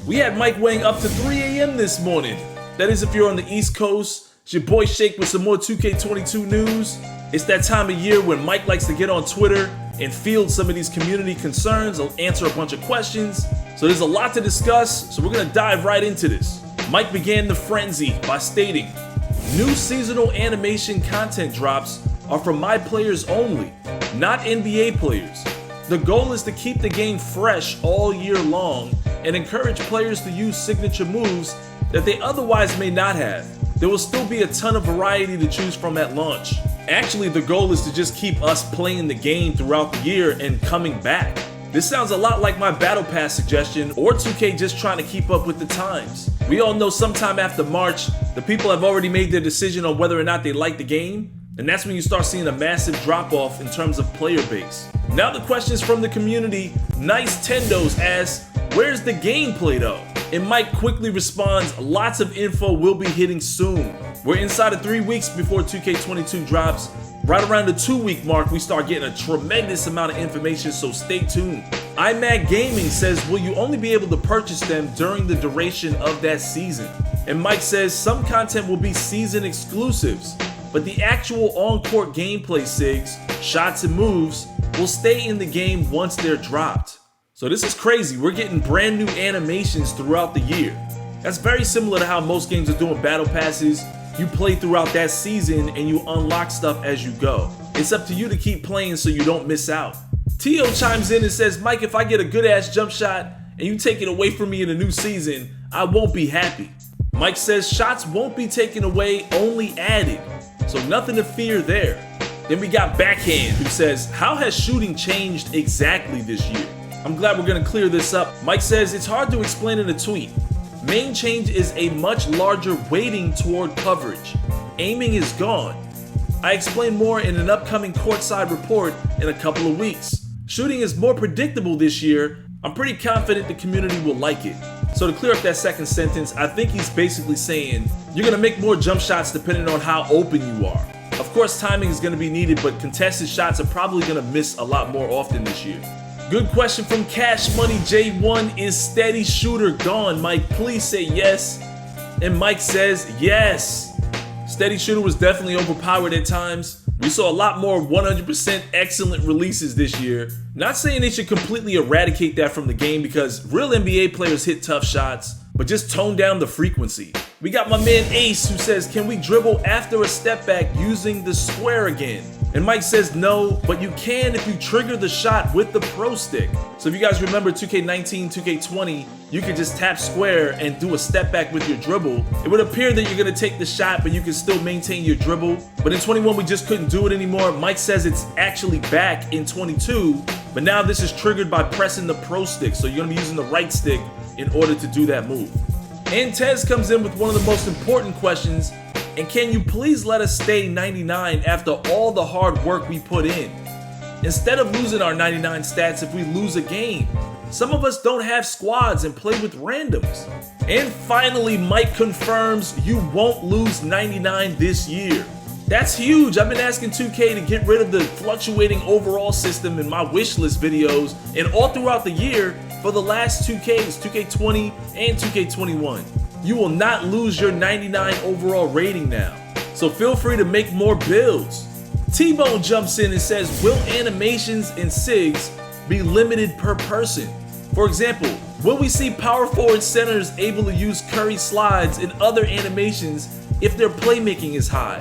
We had Mike weighing up to 3 a.m. this morning. That is if you're on the East Coast. It's your boy Shake with some more 2K22 news. It's that time of year when Mike likes to get on Twitter and field some of these community concerns. I'll answer a bunch of questions. So there's a lot to discuss, so we're gonna dive right into this. Mike began the frenzy by stating, "New seasonal animation content drops are for my players only, not NBA players. The goal is to keep the game fresh all year long and encourage players to use signature moves that they otherwise may not have. There will still be a ton of variety to choose from at launch. Actually, the goal is to just keep us playing the game throughout the year and coming back." This sounds a lot like my Battle Pass suggestion or 2K just trying to keep up with the times. We all know sometime after March, the people have already made their decision on whether or not they like the game, and that's when you start seeing a massive drop-off in terms of player base. Now the questions from the community. Nice Tendos asks, "Where's the gameplay though?" And Mike quickly responds, "Lots of info will be hitting soon. We're inside of 3 weeks before 2K22 drops. Right around the 2-week mark, we start getting a tremendous amount of information, so stay tuned." iMag Gaming says, "Will you only be able to purchase them during the duration of that season?" And Mike says, "Some content will be season exclusives, but the actual on-court gameplay sigs, shots and moves will stay in the game once they're dropped." So this is crazy. We're getting brand new animations throughout the year. That's very similar to how most games are doing battle passes. You play throughout that season and you unlock stuff as you go. It's up to you to keep playing so you don't miss out. Tio chimes in and says, "Mike, if I get a good ass jump shot and you take it away from me in the new season, I won't be happy." Mike says shots won't be taken away, only added. So nothing to fear there. Then we got Backhand who says, "How has shooting changed exactly this year?" I'm glad we're gonna clear this up. Mike says, "It's hard to explain in a tweet. Main change is a much larger weighting toward coverage. Aiming is gone. I explain more in an upcoming courtside report in a couple of weeks. Shooting is more predictable this year. I'm pretty confident the community will like it." So to clear up that second sentence, I think he's basically saying you're gonna make more jump shots depending on how open you are. Of course, timing is gonna be needed, but contested shots are probably gonna miss a lot more often this year. Good question from Cash Money J1. "Is Steady Shooter gone? Mike, please say yes." And Mike says yes. Steady Shooter was definitely overpowered at times. We saw a lot more 100% excellent releases this year. Not saying they should completely eradicate that from the game because real NBA players hit tough shots, but just tone down the frequency. We got my man Ace who says, "Can we dribble after a step back using the square again?" And Mike says no, but you can if you trigger the shot with the Pro Stick. So if you guys remember 2K19, 2K20, you could just tap square and do a step back with your dribble. It would appear that you're gonna take the shot, but you can still maintain your dribble. But in 21, we just couldn't do it anymore. Mike says it's actually back in 22, but now this is triggered by pressing the Pro Stick. So you're gonna be using the right stick in order to do that move. And Tez comes in with one of the most important questions. "And can you please let us stay 99 after all the hard work we put in? Instead of losing our 99 stats if we lose a game. Some of us don't have squads and play with randoms." And finally, Mike confirms you won't lose 99 this year. That's huge. I've been asking 2K to get rid of the fluctuating overall system in my wishlist videos and all throughout the year for the last 2Ks, 2K20 and 2K21. You will not lose your 99 overall rating now. So feel free to make more builds. T-Bone jumps in and says, "Will animations and SIGs be limited per person? For example, will we see power forward centers able to use Curry slides and other animations if their playmaking is high?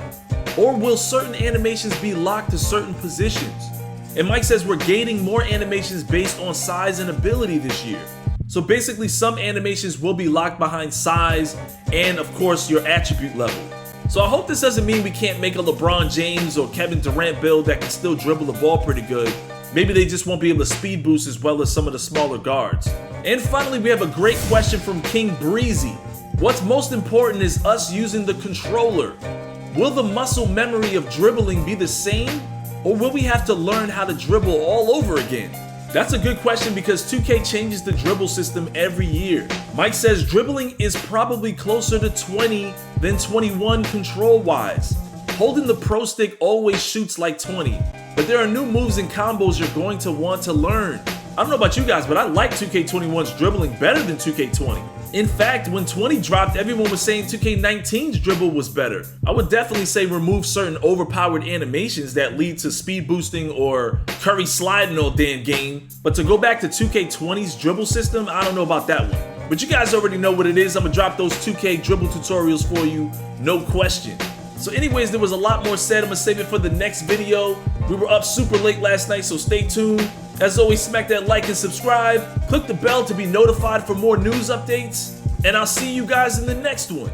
Or will certain animations be locked to certain positions?" And Mike says we're gaining more animations based on size and ability this year. So basically some animations will be locked behind size and of course your attribute level. So I hope this doesn't mean we can't make a LeBron James or Kevin Durant build that can still dribble the ball pretty good. Maybe they just won't be able to speed boost as well as some of the smaller guards. And finally, we have a great question from King Breezy. "What's most important is us using the controller. Will the muscle memory of dribbling be the same, or will we have to learn how to dribble all over again?" That's a good question because 2K changes the dribble system every year. Mike says dribbling is probably closer to 20 than 21 control-wise. Holding the Pro Stick always shoots like 20, but there are new moves and combos you're going to want to learn. I don't know about you guys, but I like 2K21's dribbling better than 2K20. In fact, when 20 dropped, everyone was saying 2K19's dribble was better. I would definitely say remove certain overpowered animations that lead to speed boosting or Curry sliding all damn game. But to go back to 2K20's dribble system, I don't know about that one. But you guys already know what it is. I'm gonna drop those 2K dribble tutorials for you, no question. So anyways, there was a lot more said. I'm gonna save it for the next video. We were up super late last night, so stay tuned. As always, smack that like and subscribe. Click the bell to be notified for more news updates. And I'll see you guys in the next one.